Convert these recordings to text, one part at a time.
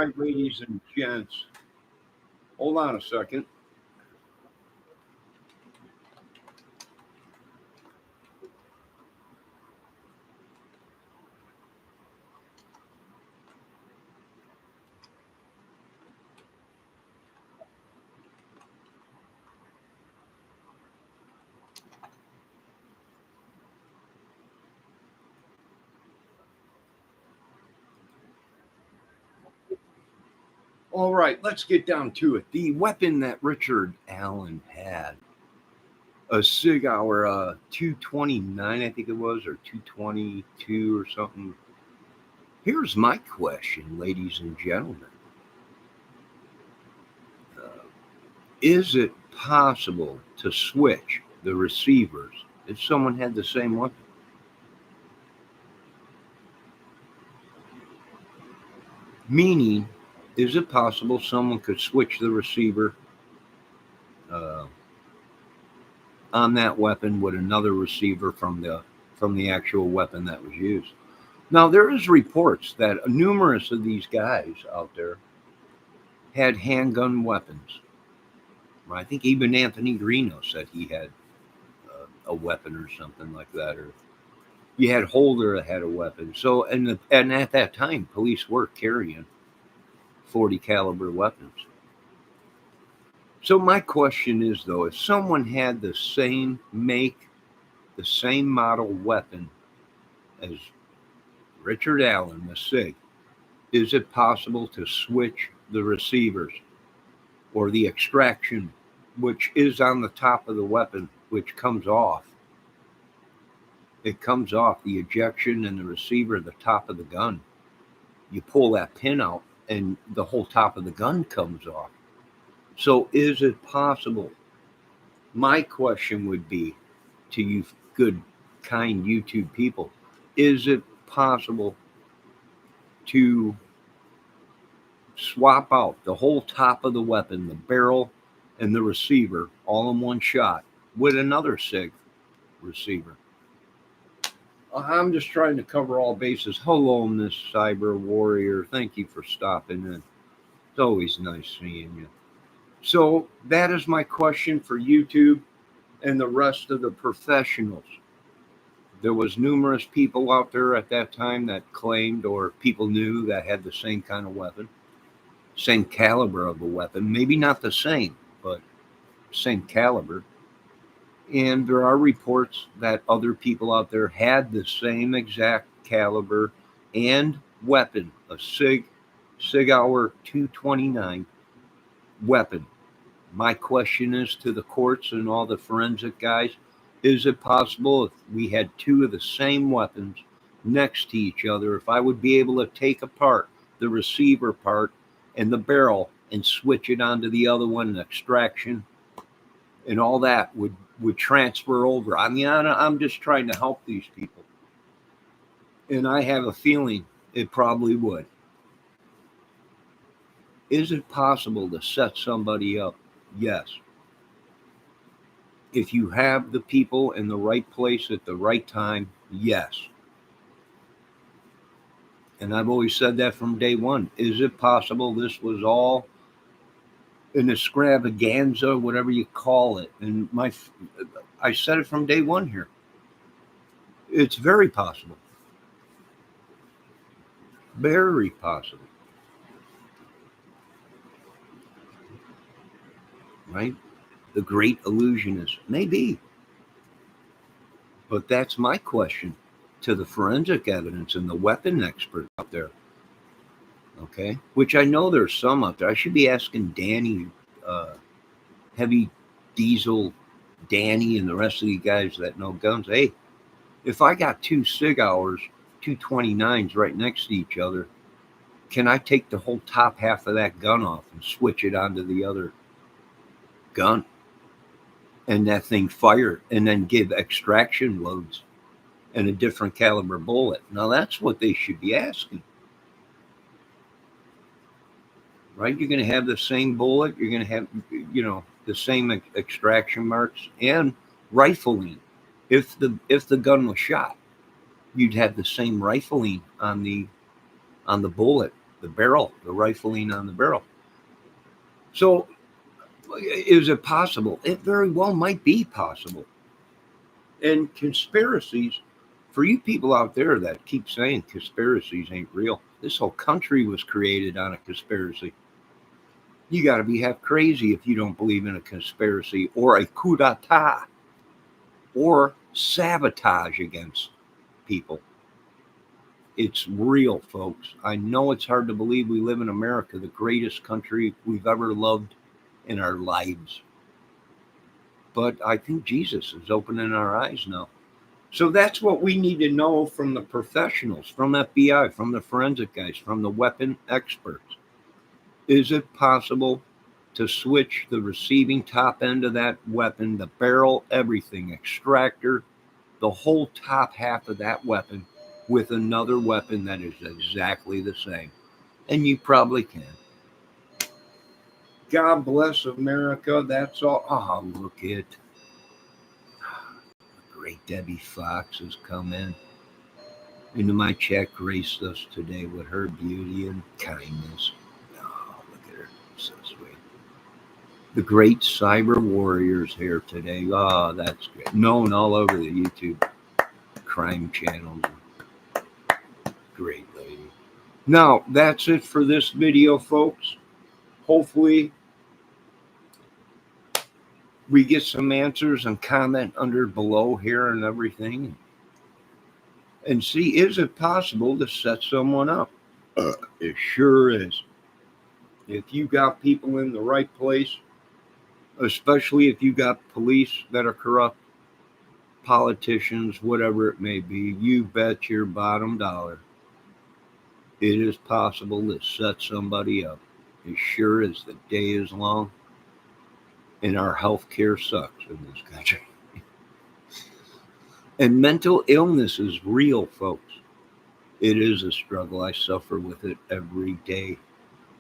right, ladies and gents. Hold on a second. All right, let's get down to it. The weapon that Richard Allen had, a Sig Sauer 229, I think it was, or 222 or something. Here's my question, ladies and gentlemen. Is it possible to switch the receivers if someone had the same weapon? Meaning, is it possible someone could switch the receiver uh, on that weapon with another receiver from the actual weapon that was used? Now, there is reports that numerous of these guys out there had handgun weapons. I think even Anthony Greeno said he had a weapon or something like that, or you had Holder that had a weapon. So, and at that time, police were carrying 40 caliber weapons. So my question is, though, if someone had the same make, the same model weapon as Richard Allen, the SIG, is it possible to switch the receivers or the extraction, which is on the top of the weapon, which comes off? It comes off the ejection and the receiver, the top of the gun. You pull that pin out and the whole top of the gun comes off. So is it possible? My question would be to you good, kind YouTube people, is it possible to swap out the whole top of the weapon, the barrel and the receiver, all in one shot with another SIG receiver? I'm just trying to cover all bases. Hello, Miss Cyber Warrior. Thank you for stopping in. It's always nice seeing you. So that is my question for YouTube and the rest of the professionals. There was numerous people out there at that time that claimed, or people knew, that had the same kind of weapon, same caliber of a weapon. Maybe not the same, but same caliber. And there are reports that other people out there had the same exact caliber and weapon, a Sig Sauer 229 weapon. My question is to the courts and all the forensic guys, is it possible if we had two of the same weapons next to each other, if I would be able to take apart the receiver part and the barrel and switch it onto the other one, and extraction and all that would transfer over? I mean, I'm just trying to help these people. And I have a feeling it probably would. Is it possible to set somebody up? Yes. If you have the people in the right place at the right time, yes. And I've always said that from day one. Is it possible this was all an extravaganza, whatever you call it? And I said it from day one here. It's very possible. Very possible. Right? The great illusionist. Maybe. But that's my question to the forensic evidence and the weapon expert out there. Okay? Which I know there's some out there. I should be asking Danny, Heavy Diesel, Danny, and the rest of the guys that know guns. Hey, if I got two Sig Sauers, 229s right next to each other, can I take the whole top half of that gun off and switch it onto the other gun? And that thing fire, and then give extraction loads and a different caliber bullet. Now that's what they should be asking. Right? You're going to have the same bullet. You're going to have, the same extraction marks and rifling. If the gun was shot, you'd have the same rifling on the bullet the barrel, the rifling on the barrel. So is it possible? It very well might be possible. And conspiracies, for you people out there that keep saying conspiracies ain't real, this whole country was created on a conspiracy. You got to be half crazy if you don't believe in a conspiracy or a coup d'etat or sabotage against people. It's real, folks. I know it's hard to believe we live in America, the greatest country we've ever loved in our lives. But I think Jesus is opening our eyes now. So that's what we need to know from the professionals, from FBI, from the forensic guys, from the weapon experts. Is it possible to switch the receiving top end of that weapon, the barrel, everything, extractor, the whole top half of that weapon with another weapon that is exactly the same? And you probably can. God bless America. That's all. Oh, look at great Debbie Fox has come in into my chat, graced us today with her beauty and kindness. Oh, look at her. So sweet. The great cyber warriors here today. Oh, that's great. Known all over the YouTube crime channels. Great lady. Now, that's it for this video, folks. Hopefully, we get some answers and comment under below here and everything. And see, is it possible to set someone up? It sure is. If you got people in the right place, especially if you got police that are corrupt, politicians, whatever it may be, you bet your bottom dollar it is possible to set somebody up. As sure as the day is long and our health care sucks in this country. And mental illness is real, folks. It is a struggle. I suffer with it every day,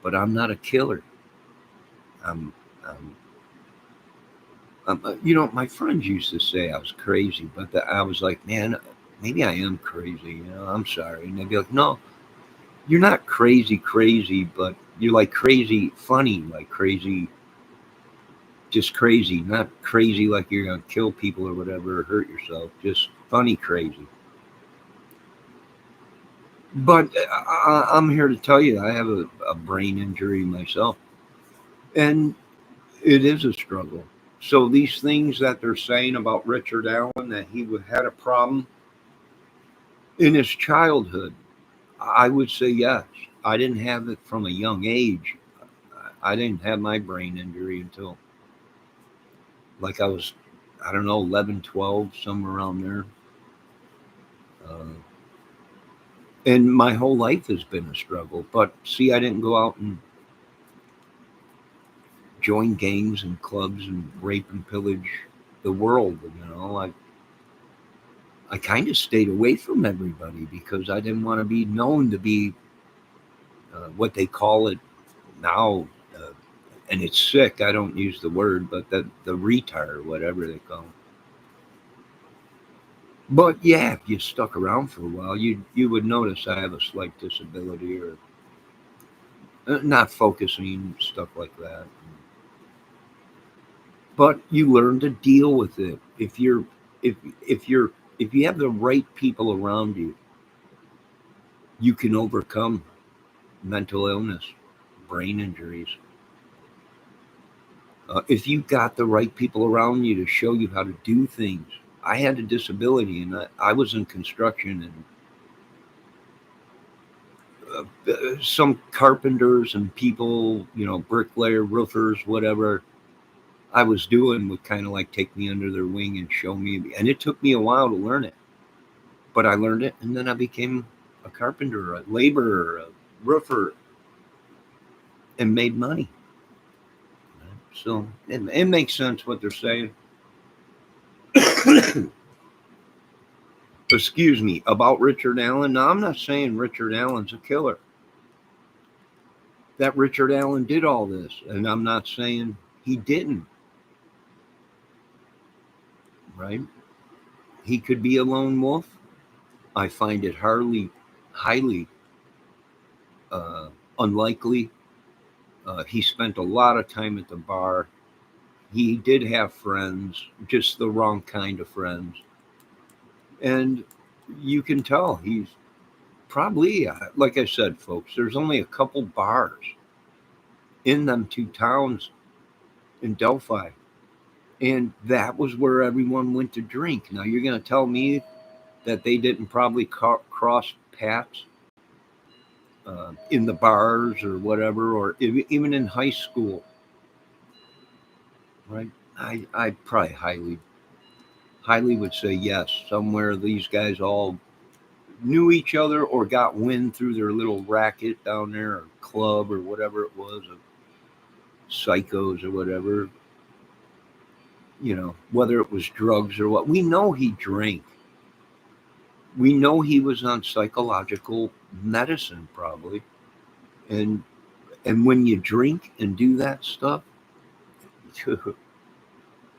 but I'm not a killer. I'm, I'm my friends used to say I was crazy, but I was like, man, maybe I am crazy. I'm sorry. And they'd be like, no, you're not crazy, but you're like crazy funny, like crazy, just crazy, not crazy like you're going to kill people or whatever or hurt yourself, just funny crazy. But I'm here to tell you, I have a brain injury myself, and it is a struggle. So these things that they're saying about Richard Allen, that he had a problem in his childhood, I would say yes. I didn't have it from a young age. I didn't have my brain injury until like I was, I don't know, 11, 12, somewhere around there. Uh, and my whole life has been a struggle. But see, I didn't go out and join gangs and clubs and rape and pillage the world. I kind of stayed away from everybody because I didn't want to be known to be what they call it now, and it's sick. I don't use the word, but the retard, whatever they call it. But yeah, if you stuck around for a while, you would notice I have a slight disability or not focusing, stuff like that. But you learn to deal with it if if you're if you have the right people around you, you can overcome mental illness, brain injuries. If you got the right people around you to show you how to do things. I had a disability and I was in construction, and some carpenters and people, bricklayer, roofers, whatever I was doing would kind of like take me under their wing and show me. And it took me a while to learn it, but I learned it, and then I became a carpenter, a laborer, a roofer, and made money. So it makes sense what they're saying. Excuse me, about Richard Allen. Now, I'm not saying Richard Allen's a killer. That Richard Allen did all this, and I'm not saying he didn't. Right? He could be a lone wolf. I find it highly unlikely. He spent a lot of time at the bar. He did have friends, just the wrong kind of friends. And you can tell he's probably, like I said, folks, there's only a couple bars in them two towns in Delphi. And that was where everyone went to drink. Now, you're going to tell me that they didn't probably cross paths in the bars or whatever, or even in high school, right? I probably highly would say yes. Somewhere these guys all knew each other or got wind through their little racket down there or club or whatever it was, of psychos or whatever, whether it was drugs or what. We know he drank. We know he was on psychological medicine probably. And when you drink and do that stuff,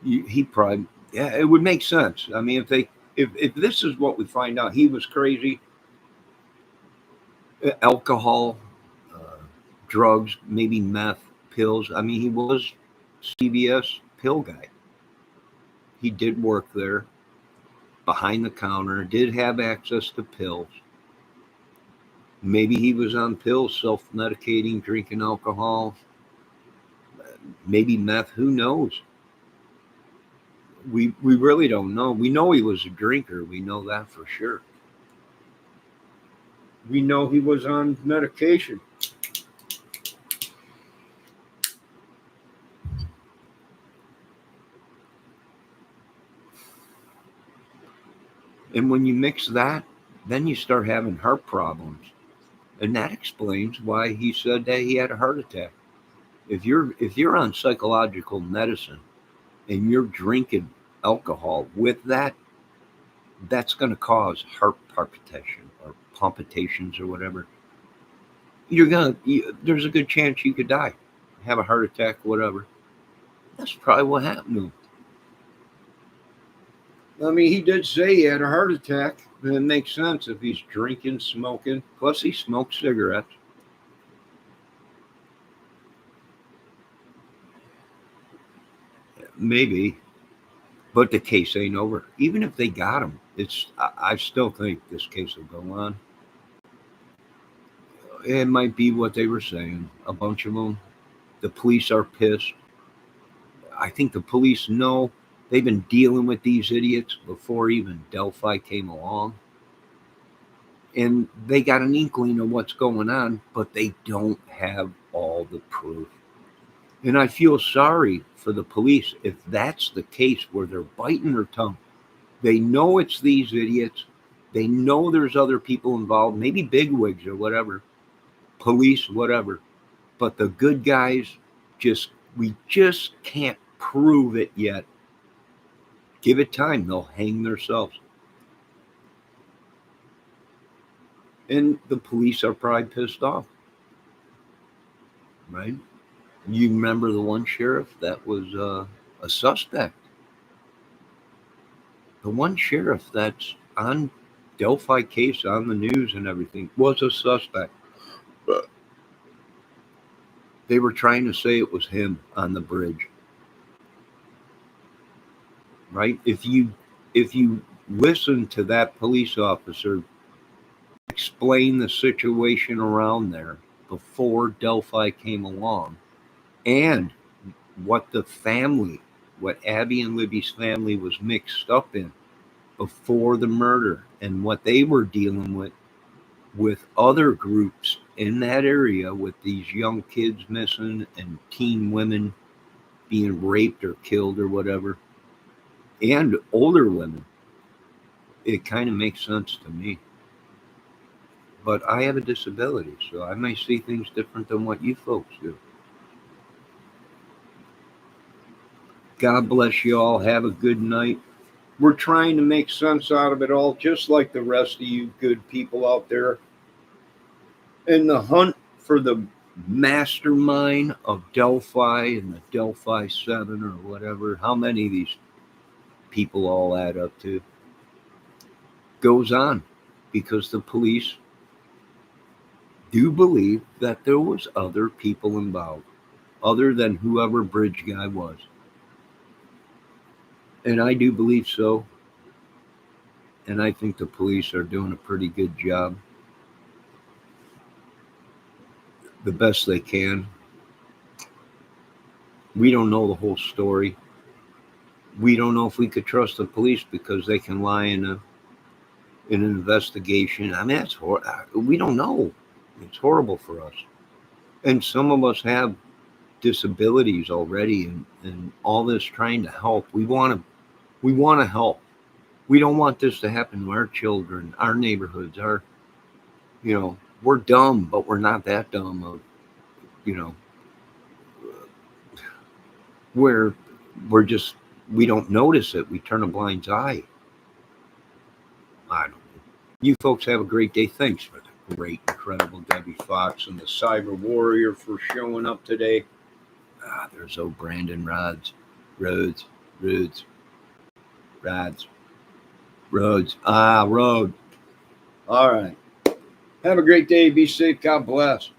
he probably, yeah, it would make sense. I mean, if this is what we find out, he was crazy, alcohol, uh, drugs, maybe meth, pills. I mean, he was CVS pill guy. He did work there behind the counter, did have access to pills. Maybe he was on pills, self-medicating, drinking alcohol, maybe meth. Who knows? We really don't know. We know he was a drinker. We know that for sure. We know he was on medication. And when you mix that, then you start having heart problems. And that explains why he said that he had a heart attack. If you're on psychological medicine and you're drinking alcohol with that, that's going to cause heart palpitation or palpitations or whatever. There's a good chance you could die, have a heart attack, whatever. That's probably what happened to him. I mean, he did say he had a heart attack. And it makes sense if he's drinking, smoking. Plus, he smoked cigarettes. Maybe, but the case ain't over. Even if they got him, I still think this case will go on. It might be what they were saying. A bunch of them. The police are pissed. I think the police know they've been dealing with these idiots before even Delphi came along. And they got an inkling of what's going on, but they don't have all the proof. And I feel sorry for the police if that's the case where they're biting their tongue. They know it's these idiots. They know there's other people involved, maybe bigwigs or whatever, police, whatever. But the good guys, we just can't prove it yet. Give it time, they'll hang themselves. And the police are probably pissed off, right? You remember the one sheriff that was a suspect? The one sheriff that's on Delphi case on the news and everything was a suspect. They were trying to say it was him on the bridge, right? If you listen to that police officer explain the situation around there before Delphi came along, and what Abby and Libby's family was mixed up in before the murder, and what they were dealing with other groups in that area, with these young kids missing and teen women being raped or killed or whatever, and older women, it kind of makes sense to me. But I have a disability, so I may see things different than what you folks do. God bless you all. Have a good night. We're trying to make sense out of it all, just like the rest of you good people out there. In the hunt for the mastermind of Delphi and the Delphi 7 or whatever, how many of these people all add up to, goes on, because the police do believe that there was other people involved, other than whoever bridge guy was. And I do believe so. And I think the police are doing a pretty good job, the best they can. We don't know the whole story. We don't know if we could trust the police because they can lie in an investigation. I mean, we don't know. It's horrible for us. And some of us have disabilities already, and all this trying to help. We want to help. We don't want this to happen to our children, our neighborhoods, we're dumb, but we're not that dumb you know, where we're just, we don't notice it. We turn a blind eye. I don't know. You folks have a great day. Thanks for the great, incredible Debbie Fox and the Cyber Warrior for showing up today. There's old Brandon Rods. Roads. Roads. Rods. Roads. Road. All right. Have a great day. Be safe. God bless.